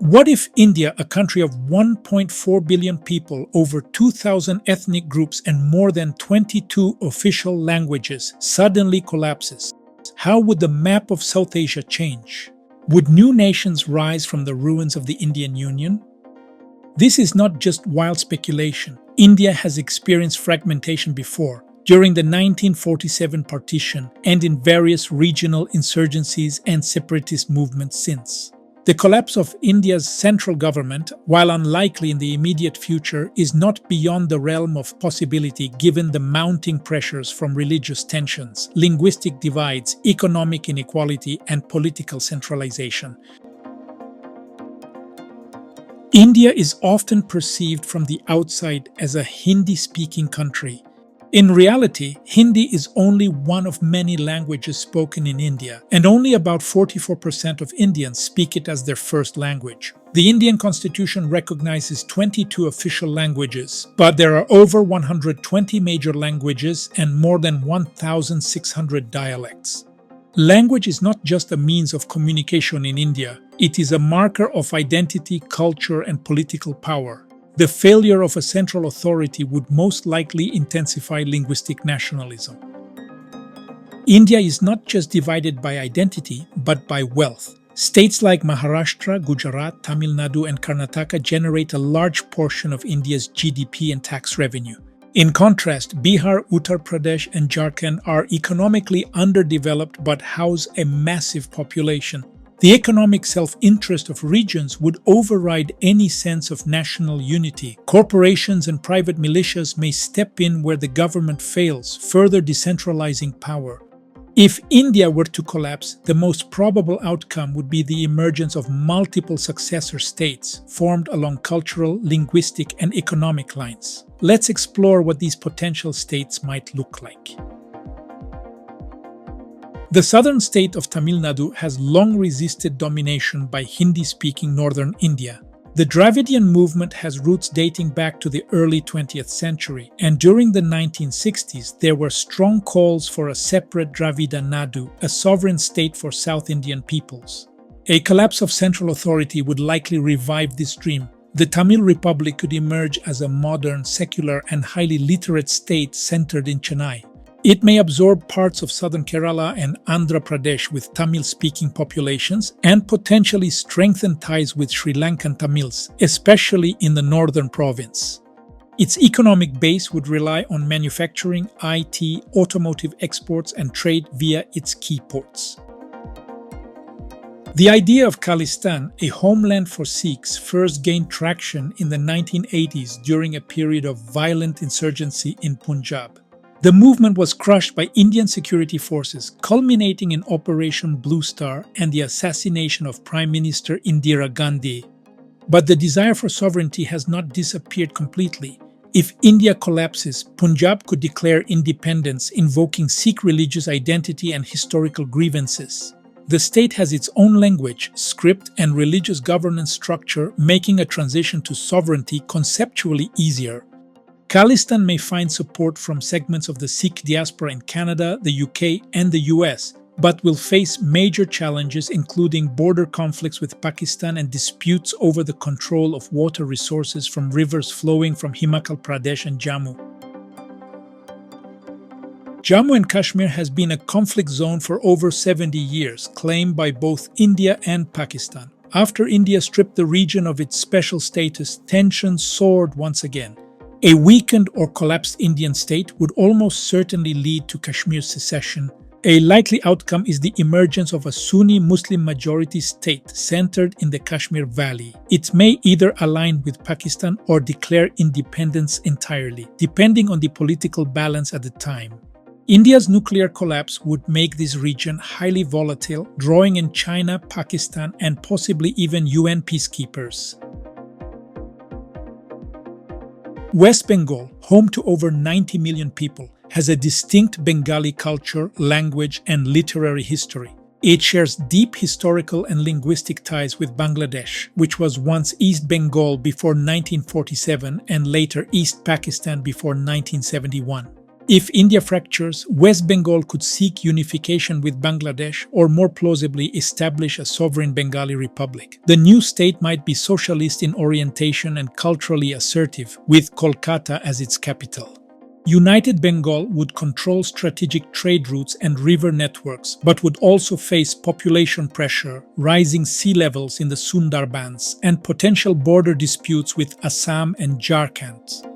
What if India, a country of 1.4 billion people, over 2,000 ethnic groups, and more than 22 official languages, suddenly collapses? How would the map of South Asia change? Would new nations rise from the ruins of the Indian Union? This is not just wild speculation. India has experienced fragmentation before, during the 1947 partition and in various regional insurgencies and separatist movements since. The collapse of India's central government, while unlikely in the immediate future, is not beyond the realm of possibility given the mounting pressures from religious tensions, linguistic divides, economic inequality, and political centralization. India is often perceived from the outside as a Hindi-speaking country. In reality, Hindi is only one of many languages spoken in India, and only about 44% of Indians speak it as their first language. The Indian constitution recognizes 22 official languages, but there are over 120 major languages and more than 1,600 dialects. Language is not just a means of communication in India, it is a marker of identity, culture, and political power. The failure of a central authority would most likely intensify linguistic nationalism. India is not just divided by identity, but by wealth. States like Maharashtra, Gujarat, Tamil Nadu, and Karnataka generate a large portion of India's GDP and tax revenue. In contrast, Bihar, Uttar Pradesh, and Jharkhand are economically underdeveloped but house a massive population. The economic self-interest of regions would override any sense of national unity. Corporations and private militias may step in where the government fails, further decentralizing power. If India were to collapse, the most probable outcome would be the emergence of multiple successor states, formed along cultural, linguistic, and economic lines. Let's explore what these potential states might look like. The southern state of Tamil Nadu has long resisted domination by Hindi-speaking northern India. The Dravidian movement has roots dating back to the early 20th century, and during the 1960s there were strong calls for a separate Dravida Nadu, a sovereign state for South Indian peoples. A collapse of central authority would likely revive this dream. The Tamil Republic could emerge as a modern, secular, and highly literate state centered in Chennai. It may absorb parts of southern Kerala and Andhra Pradesh with Tamil-speaking populations and potentially strengthen ties with Sri Lankan Tamils, especially in the northern province. Its economic base would rely on manufacturing, IT, automotive exports, and trade via its key ports. The idea of Khalistan, a homeland for Sikhs, first gained traction in the 1980s during a period of violent insurgency in Punjab. The movement was crushed by Indian security forces, culminating in Operation Blue Star and the assassination of Prime Minister Indira Gandhi. But the desire for sovereignty has not disappeared completely. If India collapses, Punjab could declare independence, invoking Sikh religious identity and historical grievances. The state has its own language, script, and religious governance structure, making a transition to sovereignty conceptually easier. Khalistan may find support from segments of the Sikh diaspora in Canada, the UK, and the US, but will face major challenges including border conflicts with Pakistan and disputes over the control of water resources from rivers flowing from Himachal Pradesh and Jammu. Jammu and Kashmir has been a conflict zone for over 70 years, claimed by both India and Pakistan. After India stripped the region of its special status, tensions soared once again. A weakened or collapsed Indian state would almost certainly lead to Kashmir's secession. A likely outcome is the emergence of a Sunni Muslim majority state centered in the Kashmir Valley. It may either align with Pakistan or declare independence entirely, depending on the political balance at the time. India's nuclear collapse would make this region highly volatile, drawing in China, Pakistan, and possibly even UN peacekeepers. West Bengal, home to over 90 million people, has a distinct Bengali culture, language, and literary history. It shares deep historical and linguistic ties with Bangladesh, which was once East Bengal before 1947 and later East Pakistan before 1971. If India fractures, West Bengal could seek unification with Bangladesh or more plausibly establish a sovereign Bengali republic. The new state might be socialist in orientation and culturally assertive, with Kolkata as its capital. United Bengal would control strategic trade routes and river networks, but would also face population pressure, rising sea levels in the Sundarbans, and potential border disputes with Assam and Jharkhand.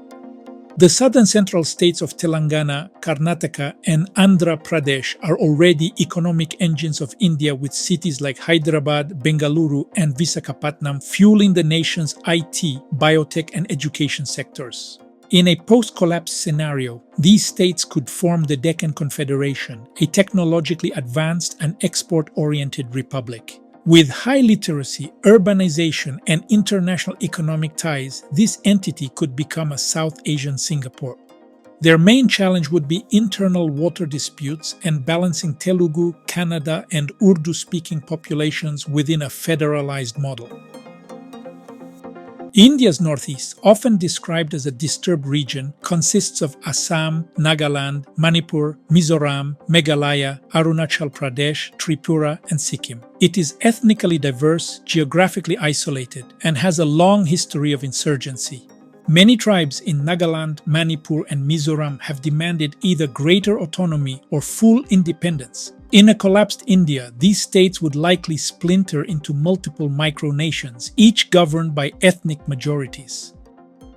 The southern central states of Telangana, Karnataka, and Andhra Pradesh are already economic engines of India, with cities like Hyderabad, Bengaluru, and Visakhapatnam fueling the nation's IT, biotech, and education sectors. In a post-collapse scenario, these states could form the Deccan Confederation, a technologically advanced and export-oriented republic. With high literacy, urbanization, and international economic ties, this entity could become a South Asian Singapore. Their main challenge would be internal water disputes and balancing Telugu, Kannada, and Urdu-speaking populations within a federalized model. India's northeast, often described as a disturbed region, consists of Assam, Nagaland, Manipur, Mizoram, Meghalaya, Arunachal Pradesh, Tripura, and Sikkim. It is ethnically diverse, geographically isolated, and has a long history of insurgency. Many tribes in Nagaland, Manipur, and Mizoram have demanded either greater autonomy or full independence. In a collapsed India, these states would likely splinter into multiple micronations, each governed by ethnic majorities.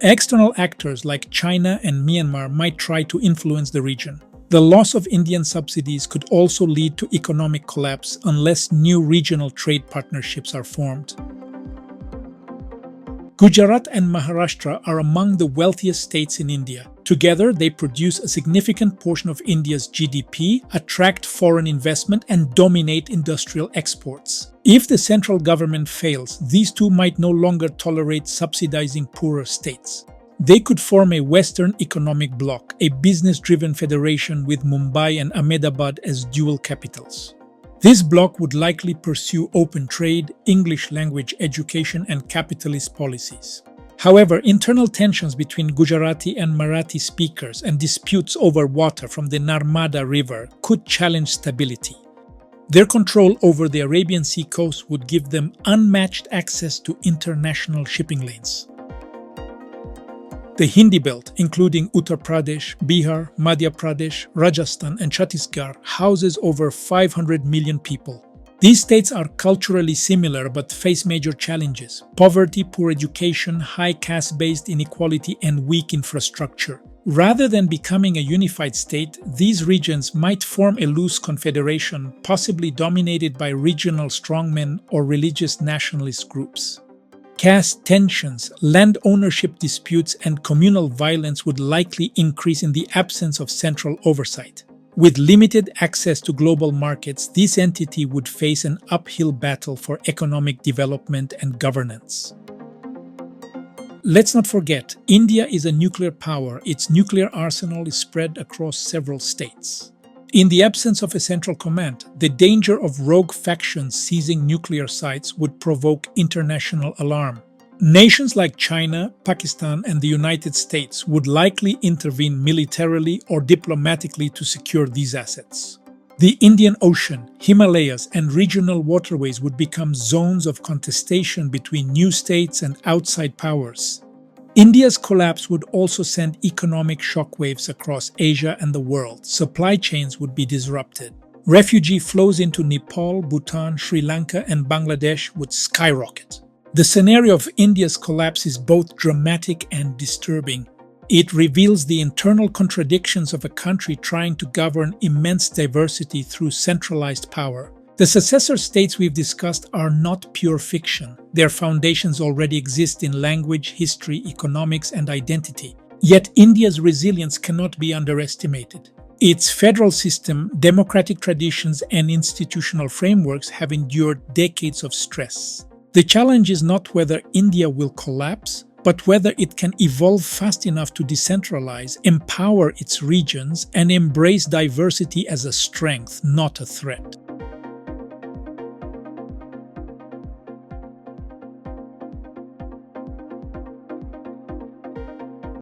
External actors like China and Myanmar might try to influence the region. The loss of Indian subsidies could also lead to economic collapse unless new regional trade partnerships are formed. Gujarat and Maharashtra are among the wealthiest states in India. Together, they produce a significant portion of India's GDP, attract foreign investment, and dominate industrial exports. If the central government fails, these two might no longer tolerate subsidizing poorer states. They could form a Western Economic Bloc, a business-driven federation with Mumbai and Ahmedabad as dual capitals. This bloc would likely pursue open trade, English language education, and capitalist policies. However, internal tensions between Gujarati and Marathi speakers and disputes over water from the Narmada River could challenge stability. Their control over the Arabian Sea coast would give them unmatched access to international shipping lanes. The Hindi belt, including Uttar Pradesh, Bihar, Madhya Pradesh, Rajasthan, and Chhattisgarh, houses over 500 million people. These states are culturally similar but face major challenges: poverty, poor education, high caste-based inequality, and weak infrastructure. Rather than becoming a unified state, these regions might form a loose confederation, possibly dominated by regional strongmen or religious nationalist groups. Caste tensions, land ownership disputes, and communal violence would likely increase in the absence of central oversight. With limited access to global markets, this entity would face an uphill battle for economic development and governance. Let's not forget, India is a nuclear power. Its nuclear arsenal is spread across several states. In the absence of a central command, the danger of rogue factions seizing nuclear sites would provoke international alarm. Nations like China, Pakistan, and the United States would likely intervene militarily or diplomatically to secure these assets. The Indian Ocean, Himalayas, and regional waterways would become zones of contestation between new states and outside powers. India's collapse would also send economic shockwaves across Asia and the world. Supply chains would be disrupted. Refugee flows into Nepal, Bhutan, Sri Lanka, and Bangladesh would skyrocket. The scenario of India's collapse is both dramatic and disturbing. It reveals the internal contradictions of a country trying to govern immense diversity through centralized power. The successor states we've discussed are not pure fiction. Their foundations already exist in language, history, economics, and identity. Yet India's resilience cannot be underestimated. Its federal system, democratic traditions, and institutional frameworks have endured decades of stress. The challenge is not whether India will collapse, but whether it can evolve fast enough to decentralize, empower its regions, and embrace diversity as a strength, not a threat.